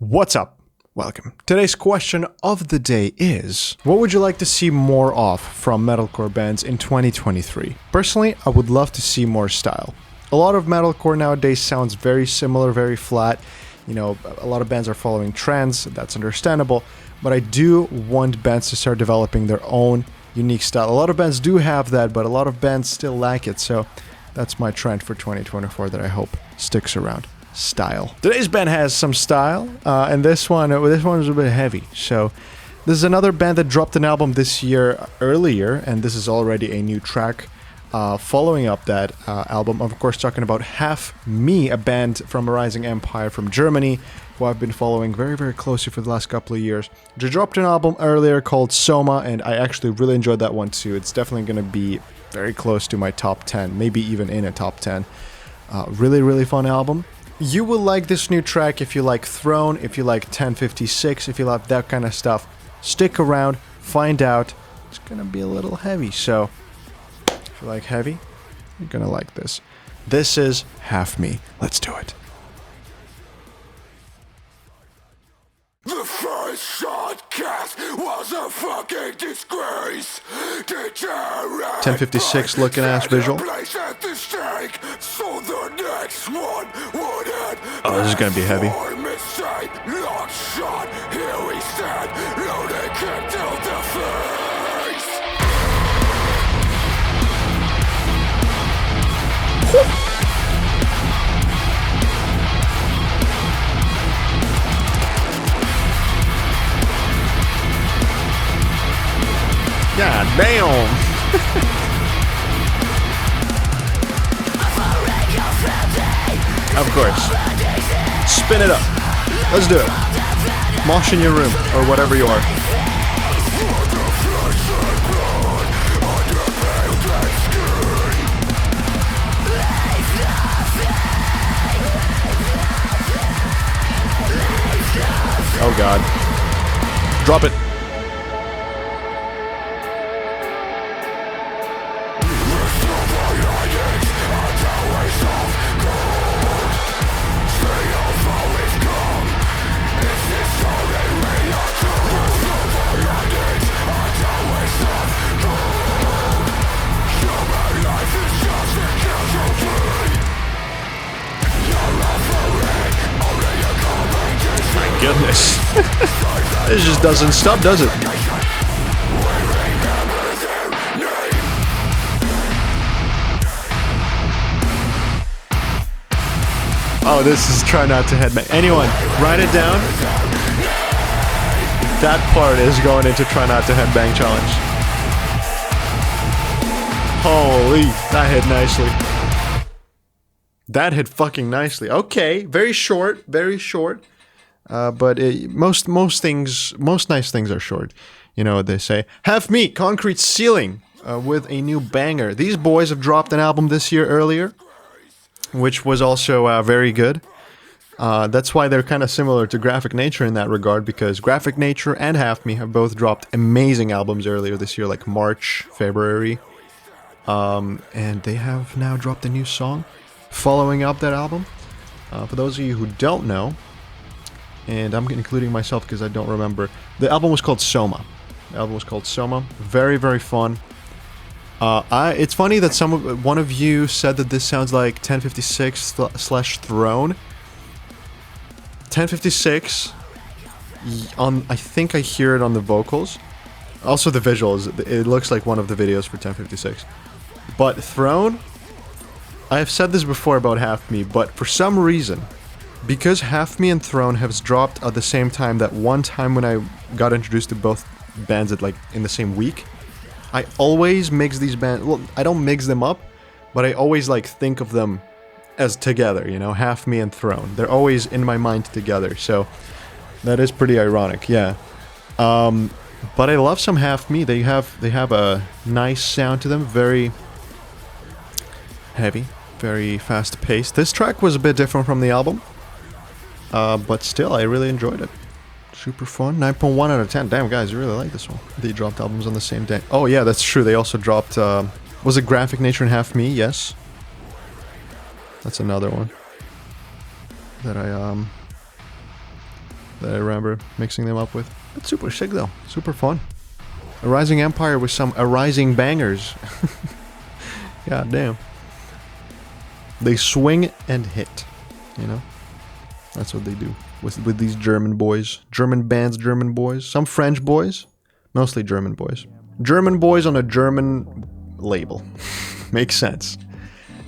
What's up? Welcome. Today's question of the day is, what would you like to see more of from metalcore bands in 2023? Personally, I would love to see more style. A lot of metalcore nowadays sounds very similar, very flat. You know, a lot of bands are following trends, that's understandable, but I do want bands to start developing their own unique style. A lot of bands do have that, but a lot of bands still lack it, so that's my trend for 2024 that I hope sticks around. Style. Today's band has some style, and this one is a bit heavy. So this is another band that dropped an album this year earlier, and this is already a new track following up that album. I'm of course talking about Half Me, a band from a rising empire from Germany, who I've been following very, very closely for the last couple of years. They dropped an album earlier called Soma, and I actually really enjoyed that one too. It's definitely going to be very close to my top 10, maybe even in a top 10. Really, really fun album. You will like this new track if you like Throne, if you like 1056, if you like that kind of stuff. Stick around, find out. It's gonna be a little heavy, so if you like heavy, you're gonna like this. This is Half Me. Let's do it. The first shot cast was a fucking disgrace. 1056 looking ass visual. Oh, this is gonna be heavy. God damn! Of course. Spin it up. Let's do it. Mosh in your room, or whatever you are. Oh god. Drop it. Goodness. This just doesn't stop, does it? Oh, this is try not to headbang. Anyone, write it down. That part is going into try not to headbang challenge. Holy, that hit nicely. That hit fucking nicely. Okay, very short, very short. But most nice things are short. You know what they say. Half Me, Concrete Ceiling, with a new banger. These boys have dropped an album this year earlier, which was also very good. That's why they're kind of similar to Graphic Nature in that regard, because Graphic Nature and Half Me have both dropped amazing albums earlier this year, like March, February. And they have now dropped a new song following up that album. For those of you who don't know, and I'm including myself because I don't remember. The album was called Soma. Very, very fun. It's funny that one of you said that this sounds like 1056 / Throne. 1056. I think I hear it on the vocals. Also the visuals. It looks like one of the videos for 1056. But Throne. I have said this before about Half Me, but for some reason, because Half Me and Throne have dropped at the same time, that one time when I got introduced to both bands in the same week, I always mix these bands. Well, I don't mix them up, but I always think of them as together, you know, Half Me and Throne. They're always in my mind together, so that is pretty ironic, yeah. But I love some Half Me. They have a nice sound to them, very heavy, very fast-paced. This track was a bit different from the album. But still, I really enjoyed it. Super fun. 9.1 out of 10. Damn, guys, you really like this one. They dropped albums on the same day. Oh, yeah, that's true. They also dropped... was it Graphic Nature and Half Me? Yes. That's another one that that I remember mixing them up with. It's super sick though, super fun. A Rising Empire with some Rising Bangers. God damn. They swing and hit, you know? That's what they do with these German boys. German bands, German boys. Some French boys, mostly German boys. German boys on a German label. Makes sense.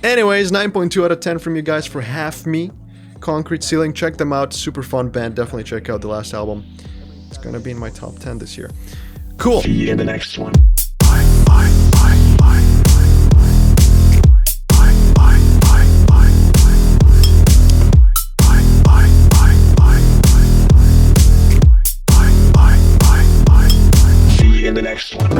Anyways, 9.2 out of 10 from you guys for Half Me. Concrete Ceiling, check them out. Super fun band. Definitely check out the last album. It's gonna be in my top 10 this year. Cool. See you in the next one.